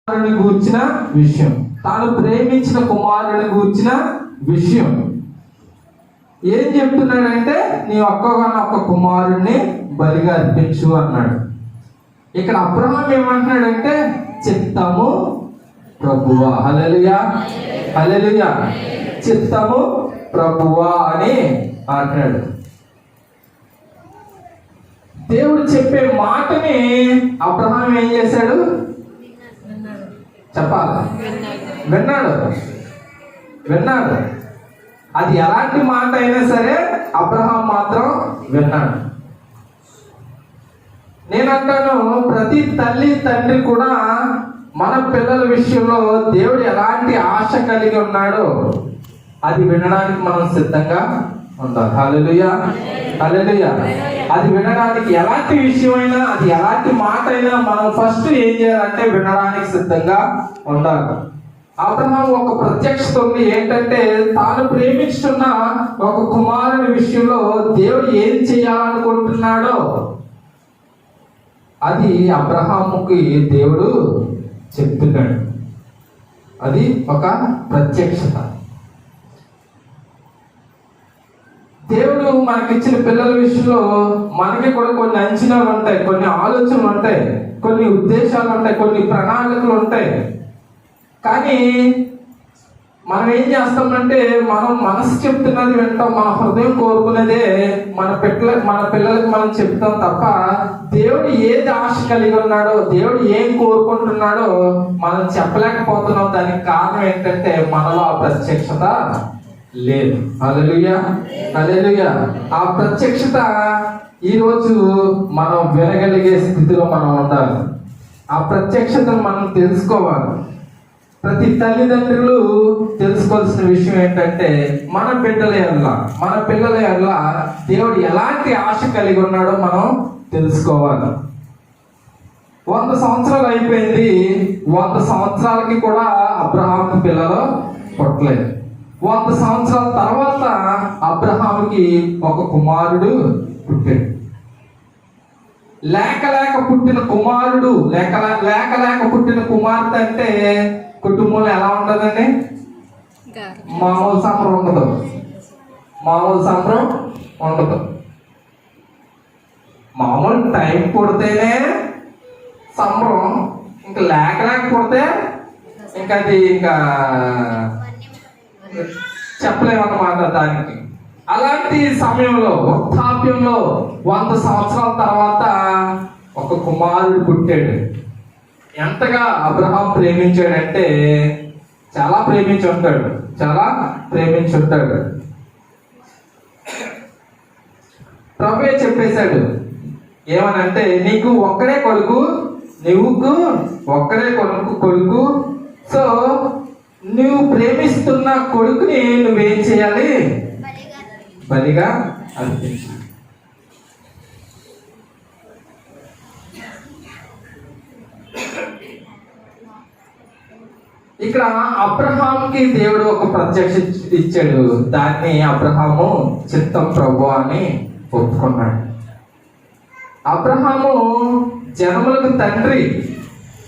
కుమారుని గూర్చిన విషయం, తాను ప్రేమించిన కుమారుని గూర్చిన విషయం. ఏం చెప్తున్నాడంటే నీ ఒక్క కుమారుణ్ణి బలిగా అర్పించు అన్నాడు. ఇక్కడ అబ్రహాం ఏమంటున్నాడంటే చిత్తము ప్రభువా, హల్లెలూయా హల్లెలూయా, చిత్తము ప్రభువా అని అంటున్నాడు. దేవుడు చెప్పే మాటని అబ్రహాం ఏం చేశాడు చెప్పాలి, విన్నాడు. అది ఎలాంటి మాట అయినా సరే అబ్రహాం మాత్రం విన్నాడు. నేనంటాను ప్రతి తల్లి తండ్రి కూడా మన పిల్లల విషయంలో దేవుడు ఎలాంటి ఆశ కలిగి ఉన్నాడో అది వినడానికి మనం సిద్ధంగా ఉండాలి. హల్లెలూయా హల్లెలూయా. అది వినడానికి ఎలాంటి విషయమైనా, అది ఎలాంటి మాట అయినా మనం ఫస్ట్ ఏం చేయాలంటే వినడానికి సిద్ధంగా ఉండాలి. అబ్రహాం ఒక ప్రత్యక్షత ఉంది, ఏంటంటే తాను ప్రేమించుతున్న ఒక కుమారుని విషయంలో దేవుడు ఏం చేయాలనుకుంటున్నాడో అది అబ్రహాముకి దేవుడు చెప్తున్నాడు. అది ఒక ప్రత్యక్షత. దేవుడు మనకిచ్చిన పిల్లల విషయంలో మనకి కూడా కొన్ని అంచనాలు ఉంటాయి, కొన్ని ఆలోచనలు ఉంటాయి, కొన్ని ఉద్దేశాలు ఉంటాయి, కొన్ని ప్రణాళికలు ఉంటాయి. కానీ మనం ఏం చేస్తామంటే మనం మనసు చెప్తున్నది వింటాం, మన హృదయం కోరుకునేదే మన పిల్లలకి మనం చెప్తాం తప్ప దేవుడు ఏది ఆశ కలిగి ఉన్నాడో, దేవుడు ఏం కోరుకుంటున్నాడో మనం చెప్పలేకపోతున్నాం. దానికి కారణం ఏంటంటే మనలో ఆ ప్రత్యక్షత లేదు. హల్లెలూయా హల్లెలూయా. ఆ ప్రత్యక్షత ఈరోజు మనం వినగలిగే స్థితిలో మనం ఉండాలి. ఆ ప్రత్యక్షతను మనం తెలుసుకోవాలి. ప్రతి తల్లిదండ్రులు తెలుసుకోవాల్సిన విషయం ఏంటంటే మన పిల్లల ఎడల దేవుడు ఎలాంటి ఆశ కలిగి ఉన్నాడో మనం తెలుసుకోవాలి. 100 సంవత్సరాలు అయిపోయింది, 100 సంవత్సరాలకి కూడా అబ్రహాంకి పిల్లలు పుట్టలేదు. 100 సంవత్సరాల తర్వాత అబ్రహాముకి ఒక కుమారుడు పుట్టాడు. లేక పుట్టిన కుమారుడు, లేక పుట్టిన కుమార్తె అంటే కుటుంబంలో ఎలా ఉంటుందండి? మామూలు సంబరం ఉండదు. మామూలు టైం పుడితేనే సంబరం, ఇంకా లేక పుడితే ఇంకా అది ఇంకా చెప్పలేమన్నమాట దానికి. అలాంటి సమయంలో వృద్ధాప్యంలో 100 సంవత్సరాల తర్వాత ఒక కుమారుడు పుట్టాడు. ఎంతగా అబ్రహాం ప్రేమించాడంటే చాలా ప్రేమించి ఉంటాడు. ప్రభువే చెప్పేశాడు ఏమనంటే నీకు ఒక్కడే కొడుకు, సో నువ్వు ప్రేమిస్తున్న కొడుకుని నువ్వేం చేయాలి? బలిగా అర్పించు. ఇక్కడ అబ్రహాంకి దేవుడు ఒక ప్రత్యక్ష ఇచ్చాడు. దాన్ని అబ్రహాము చిత్తం ప్రభు అని ఒప్పుకున్నాడు. అబ్రహాము జనములకు తండ్రి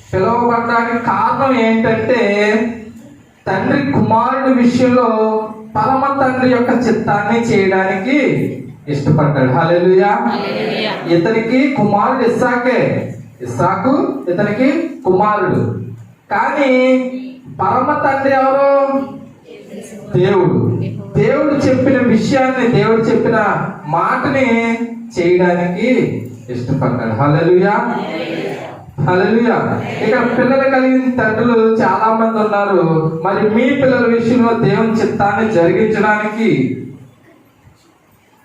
పిలువబడడానికి కారణం ఏంటంటే తండ్రి కుమారుడి విషయంలో పరమ తండ్రి యొక్క చిత్తాన్ని చేయడానికి ఇష్టపడ్డాడు. హల్లెలూయా. ఇతనికి కుమారుడు ఇస్సాకు ఇతనికి కుమారుడు. కానీ పరమ తండ్రి ఎవరు? దేవుడు చెప్పిన విషయాన్ని, దేవుడు చెప్పిన మాటని చేయడానికి ఇష్టపడ్డాడు. హల్లెలూయా హల్లెలూయా. ఇక్కడ పిల్లలు కలిగిన తండ్రులు చాలా మంది ఉన్నారు. మరి మీ పిల్లల విషయంలో దేవుని చిత్తాన్ని జరిగించడానికి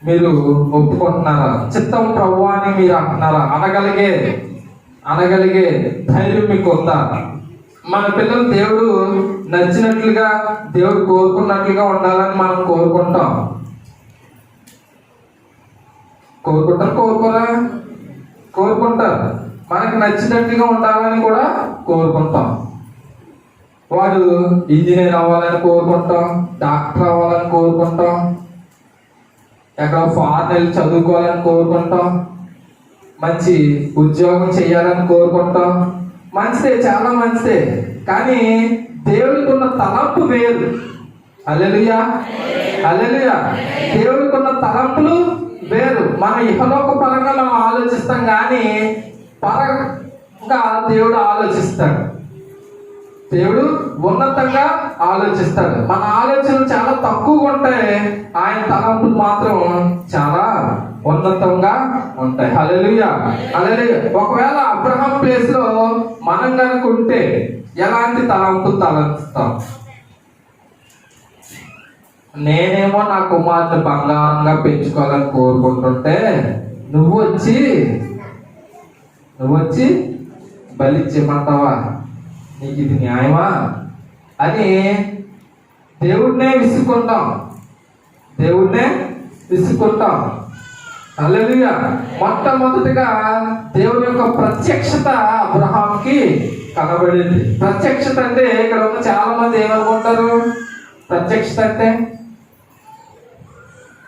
మీరు ఒప్పుకుంటున్నారా? చిత్తం ప్రభు అని మీరు అంటున్నారా? అనగలిగే ధైర్యం మీకు ఉందా? మన పిల్లలు దేవుడు నచ్చినట్లుగా, దేవుడు కోరుకున్నట్లుగా ఉండాలని మనం కోరుకుంటారు. మనకు నచ్చినట్టుగా ఉండాలని కూడా కోరుకుంటాం. వాడు ఇంజనీర్ అవ్వాలని కోరుకుంటాం, డాక్టర్ అవ్వాలని కోరుకుంటాం, ఎక్కడ ఫారెన్ చదువుకోవాలని కోరుకుంటాం, మంచి ఉద్యోగం చేయాలని కోరుకుంటాం, మంచిదే, చాలా మంచిదే. కానీ దేవుడికి ఉన్న తలంపు వేరు. హల్లెలూయా, హల్లెలూయా. దేవుడికి ఉన్న తలంపులు వేరు. మన ఇహలోక పరంగా మనం ఆలోచిస్తాం, కానీ పరంగా దేవుడు ఆలోచిస్తాడు. దేవుడు ఉన్నతంగా ఆలోచిస్తాడు. మన ఆలోచనలు చాలా తక్కువగా ఉంటాయి, ఆయన తలంపులు మాత్రం చాలా ఉన్నతంగా ఉంటాయి. హల్లెలూయా, హల్లెలూయా. ఒకవేళ అబ్రహాం ప్లేస్ లో మనం కనుక ఉంటే ఎలాంటి తలంపులు తలంచుతాం? నేనేమో నా కుమార్తె బంగారంగా పెంచుకోవాలని కోరుకుంటుంటే నువ్వు వచ్చి బలిచ్చేమంటావా? నీకు ఇది న్యాయమా అని దేవుడినే విసుకుంటాం. హల్లెలూయా. మొట్టమొదటిగా దేవుని యొక్క ప్రత్యక్షత అబ్రహాంకి కనబడింది. ప్రత్యక్షత అంటే ఇక్కడ ఉన్న చాలా మంది ఏమనుకుంటారు? ప్రత్యక్షత అంటే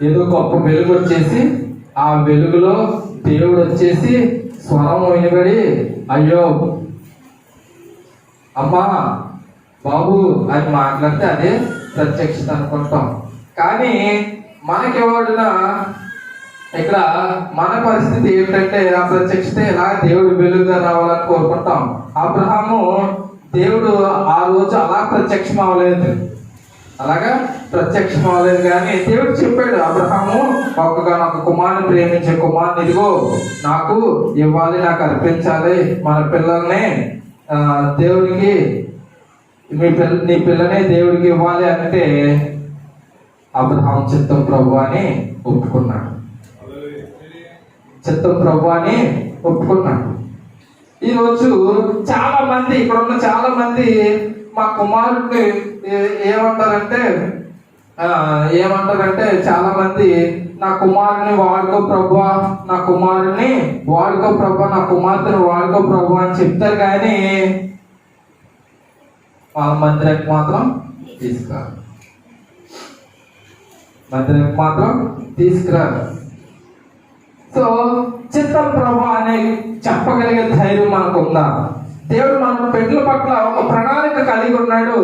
ఏదో గొప్ప వెలుగు వచ్చేసి ఆ వెలుగులో దేవుడు వచ్చేసి స్వరం వినబడి అయ్యో అమ్మా బాబు అని మాట్లాడితే అదే ప్రత్యక్షత అనుకుంటాం. కానీ మనకెవడినా ఇక్కడ మన పరిస్థితి ఏంటంటే ఆ ప్రత్యక్షత ఇలా దేవుడు వెలుగుగా రావాలని కోరుకుంటాం. అబ్రహాము దేవుడు ఆ రోజు అలా ప్రత్యక్షం అవ్వలేదు, కానీ దేవుడు చెప్పాడు, అబ్రహాము ఒక్కగానొక్క కుమారుని ప్రేమించే కుమారుని ఇదిగో నాకు ఇవ్వాలి, నాకు అర్పించాలి, మన పిల్లల్ని దేవుడికి నీ పిల్లనే దేవుడికి ఇవ్వాలి అంటే అబ్రహాం చిత్తం ప్రభు అని ఒప్పుకున్నాడు. ఈరోజు చాలా మంది ఇక్కడ ఉన్న చాలా మంది మా కుమారుడిని ఏమంటారంటే చాలా మంది నా కుమారుని వాడుకో ప్రభువా, నా కుమారుని వాడుకో ప్రభు, నా కుమార్తెను వాడుకో ప్రభు అని చెప్తారు, కానీ వాళ్ళ మందిరానికి మాత్రం తీసుకురారు. సో చిత్తం ప్రభు అనే చెప్పగలిగే ధైర్యం మనకు ఉందా? దేవుడు మన బిడ్డల పట్ల ఒక ప్రణాళిక కలిగి ఉన్నాడు.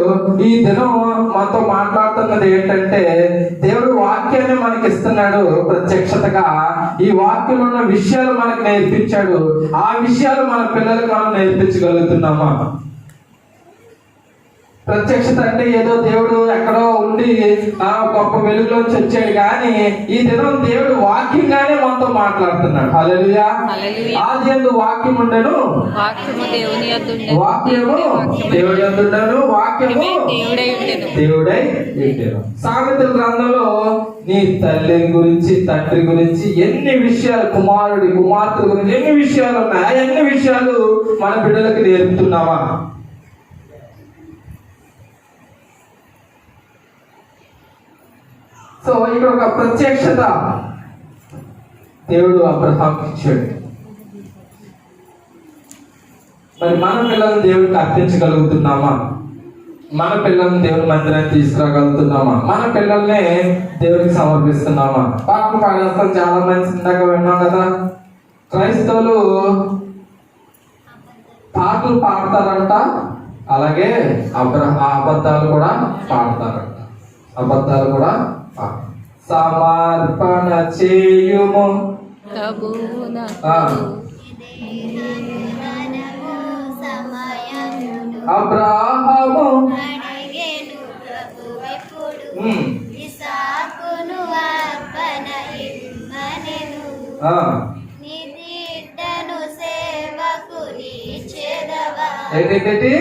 ఈ దినం మనతో మాట్లాడుతున్నది ఏంటంటే దేవుడు వాక్యాన్ని మనకి ఇస్తున్నాడు ప్రత్యక్షతగా. ఈ వాక్యంలో ఉన్న విషయాలు మనకు నేర్పించాడు. ఆ విషయాలు మన పిల్లలకు మనం నేర్పించగలుగుతున్నామా? ప్రత్యక్షత అంటే ఏదో దేవుడు ఎక్కడో ఉండి గొప్ప వెలుగులోంచి వచ్చాడు, కానీ ఈ దినం దేవుడు వాక్యంగానే మనతో మాట్లాడుతున్నాడు. హల్లెలూయా. ఆదియందు వాక్యం ఉండెను, వాక్యము దేవుని యందుండెను, వాక్యము దేవుడై ఉండెను. సామెతల గ్రంథంలో నీ తల్లి గురించి, తండ్రి గురించి ఎన్ని విషయాలు, కుమారుడి కుమార్తె గురించి ఎన్ని విషయాలు ఉన్నాయి. ఎన్ని విషయాలు మన బిడ్డలకు నేర్పుతున్నావా? సో ఇక్కడ ఒక ప్రత్యక్షత దేవుడు అబ్రహాంకి ఇచ్చాడు. మరి మన పిల్లల్ని దేవుడికి అర్పించగలుగుతున్నామా? మన పిల్లల్ని దేవుని మందిరాన్ని తీసుకురాగలుగుతున్నామా? మన పిల్లల్ని దేవుడికి సమర్పిస్తున్నామా? పాటలు పాడేస్తాం, చాలా మంది ఇందాక విన్నాం కదా, క్రైస్తవులు పాటలు పాడతారంట, అలాగే అబద్ధాలు కూడా పాడతారంట. సమర్పణ చేయుము అబ్రాహాము ఏంటి?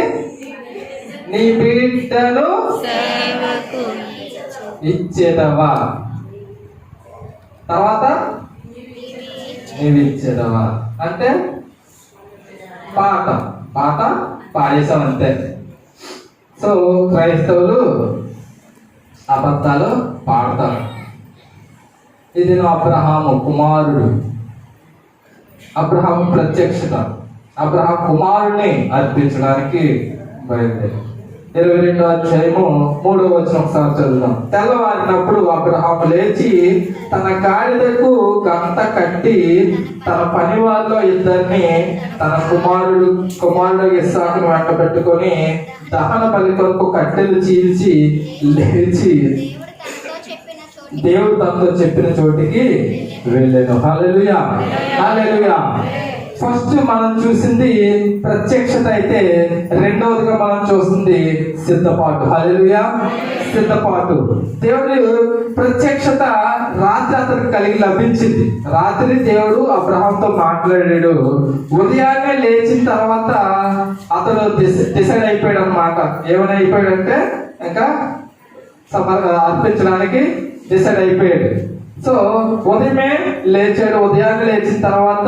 నీ బిడ్డను ఇచ్చేదవా, తర్వాత నీవు ఇచ్చేదవా అంటే పాట పాడేసాం అంతే. సో క్రైస్తవులు అబద్ధాలు పాడతారు. ఇది అబ్రహాము కుమారుడు, అబ్రహాము ప్రత్యక్షత, అబ్రహాం కుమారుడిని అర్పించడానికి బయలుదేరి 22వ అధ్యాయము 3వ వచనం ఒకసారి చదువుదాం. తెల్లవారినప్పుడు అబ్రహాము లేచి తన గాడిదకు గంట కట్టి తన పని వారిలో ఇద్దరిని తన కుమారుడు ఇస్సాకును వెంట పెట్టుకొని దహన బలి కొరకు కట్టెలు చీల్చి లేచి దేవుడు తనతో చెప్పిన చోటికి వెళ్ళాను. హల్లెలూయా, హల్లెలూయా. ఫస్ట్ మనం చూసింది ప్రత్యక్షత అయితే, రెండవదిగా మనం చూస్తుంది సిద్ధపాటు. హల్లెలూయా, సిద్ధపాటు. దేవుడు ప్రత్యక్షత రాత్రి అతనికి కలిగి లభించింది. రాత్రి దేవుడు అబ్రహాంతో మాట్లాడాడు. ఉదయాన్నే లేచిన తర్వాత అతను డిసైడ్ అయిపోయాడు అన్నమాట. ఏమైనా అయిపోయాడంటే ఇంకా అర్పించడానికి డిసైడ్ అయిపోయాడు. సో ఉదయమే లేచాడు. ఉదయాన్నే లేచిన తర్వాత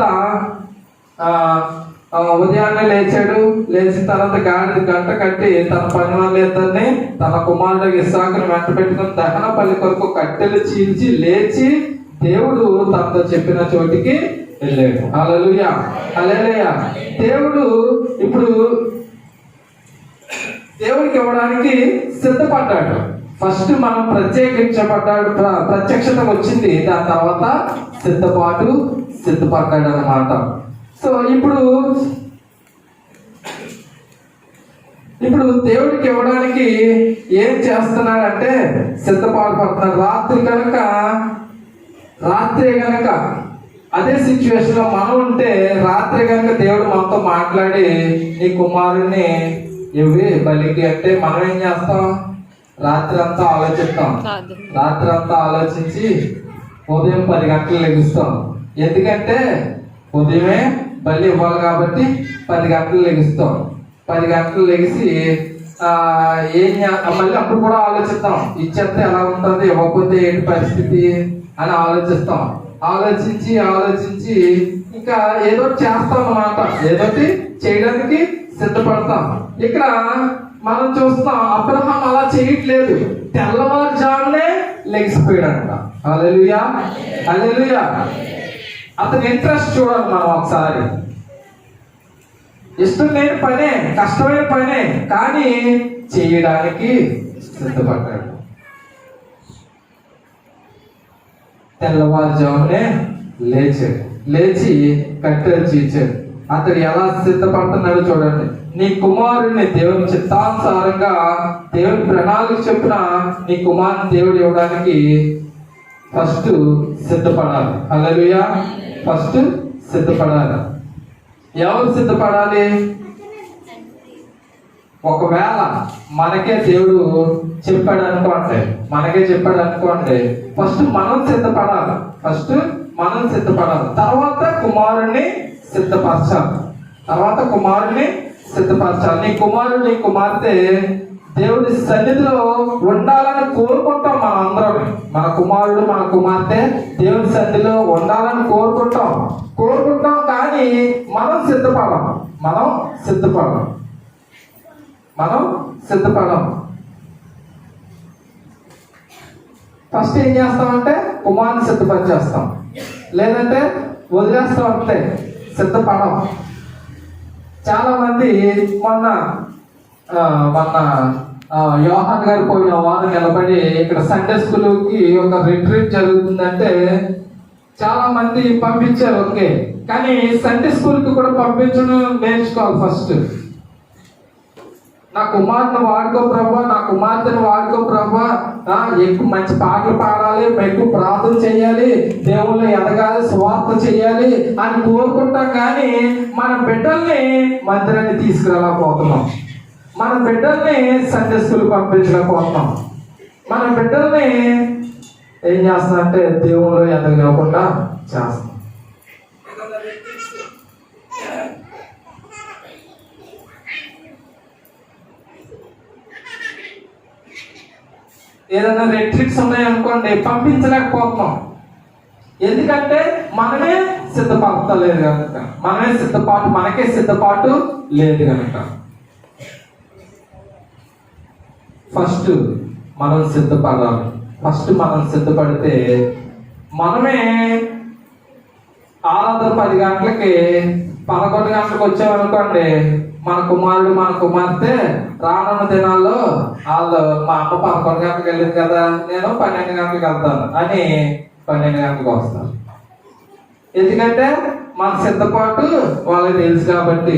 లేచిన తర్వాత గంట కట్టి తన పని వాళ్ళ ఇద్దరిని తన కుమారుడు ఇస్సాకును వెంట పెట్టుకుని దహన బలి కొరకు కట్టెలు చీల్చి లేచి దేవుడు తనతో చెప్పిన చోటికి వెళ్ళాడు. హల్లెలూయా, హల్లెలూయా. దేవుడు ఇప్పుడు దేవుడికి ఇవ్వడానికి సిద్ధపడ్డాడు. ఫస్ట్ మనం ప్రత్యక్షత వచ్చింది, దాని తర్వాత సిద్ధపడ్డాడు అన్నమాట. సో ఇప్పుడు దేవుడికి ఇవ్వడానికి ఏం చేస్తున్నాడంటే సిద్ధపడుతున్నాడు. రాత్రి కనుక అదే సిచ్యువేషన్ లో మనం ఉంటే, రాత్రి కనుక దేవుడు మనతో మాట్లాడి నీ కుమారుడిని ఇవి బలికి అంటే మనం ఏం చేస్తాం? రాత్రి అంతా ఆలోచించి ఉదయం 10 గంటలు లెగుస్తాం. ఎందుకంటే ఉదయమే బలి ఇవ్వాలి కాబట్టి 10 గంటలు లెగుస్తాం. 10 గంటలు లెగిసి మళ్ళీ అప్పుడు కూడా ఆలోచిస్తాం, ఇచ్చేస్తే ఎలా ఉంటుంది, ఇవ్వకపోతే ఏంటి పరిస్థితి అని ఆలోచిస్తాం. ఆలోచించి ఇంకా ఏదో చేస్తాం అన్నమాట. ఏదోటి చేయడానికి సిద్ధపడతాం. ఇక్కడ మనం చూస్తాం అబ్రహాం అలా చేయట్లేదు. తెల్లవారుజామునే లెగిసిపోయాడంట. హల్లెలూయా, హల్లెలూయా. అతని ఇంట్రెస్ట్ చూడాలి మనం ఒకసారి. ఇష్టం లేని పనే, కష్టమైన పనే, కానీ చేయడానికి సిద్ధపడ్డాడు. తెల్లవారుజామునే లేచి కట్టెలు చీల్చాడు. అతడు ఎలా సిద్ధపడుతున్నాడో చూడండి. నీ కుమారుడిని దేవుని చిత్తానుసారంగా, దేవుని ప్రణాళిక చొప్పున నీ కుమారుని దేవుడు ఇవ్వడానికి ఫస్ట్ సిద్ధపడాలి. హల్లెలూయా, ఫస్ట్ సిద్ధపడాలి. ఎవరు సిద్ధపడాలి? ఒకవేళ మనకే దేవుడు చెప్పాడు అనుకోండి, ఫస్ట్ మనం సిద్ధపడాలి. తర్వాత కుమారుణ్ణి సిద్ధపరచాలి. నీ కుమారుడు నీ కుమార్తె దేవుడి సన్నిధిలో ఉండాలని కోరుకుంటాం. మనం అందరం, మన కుమారుడు మన కుమార్తె దేవుడి సన్నిధిలో ఉండాలని కోరుకుంటాం కానీ మనం సిద్ధపడం. ఫస్ట్ ఏం చేస్తామంటే కుమారుని సిద్ధపరిచేస్తాం, లేదంటే వదిలేస్తాం. అంటే సిద్ధపడం. చాలా మంది మొన్న యోహాన్ గారు పోయిన వారు నిలబడి ఇక్కడ సండే స్కూల్కి ఒక రిట్రీట్ జరుగుతుందంటే చాలా మంది పంపించారు. ఓకే, కానీ సండే స్కూల్కి కూడా పంపించడం నేర్చుకోవాలి. ఫస్ట్ నా కుమార్తెను వాడుకో ప్రభా, నా కుమార్తెను వాడుకో ప్రభా, ఎక్కువ మంచి పాటలు పాడాలి, ఎక్కువ ప్రార్థన చేయాలి, దేవుళ్ళు ఎదగాలి, స్వార్థ చేయాలి అని కోరుకుంటాం. కానీ మన బిడ్డల్ని మందిరాన్ని తీసుకురాలేకపోతున్నాం. మన బిడ్డల్ని సండే స్కూల్ పంపించలేకపోతున్నాం. మన బిడ్డల్ని ఏం చేస్తామంటే దేవుళ్ళు ఎదగలేకుండా చేస్తాం. ఏదైనా రెట్రిక్స్ ఉన్నాయనుకోండి, పంపించలేకపోతున్నాం. ఎందుకంటే మనమే సిద్ధపడతలేదు కనుక, మనకే సిద్ధపాటు లేదు కనుక. ఫస్ట్ మనం సిద్ధపడాలి. మనం సిద్ధపడితే మనమే ఆరాధన 10 గంటలకి 11 గంటలకు వచ్చామనుకోండి, మన కుమారుడు మన కుమార్తె రానున్న దినాల్లో వాళ్ళు మా అమ్మ 11 గంటలకు వెళ్ళింది కదా, నేను 12 గంటలకు వెళ్తాను అని 12 గంటలకు వస్తాను. ఎందుకంటే మన సిద్ధపాటు వాళ్ళకి తెలుసు కాబట్టి.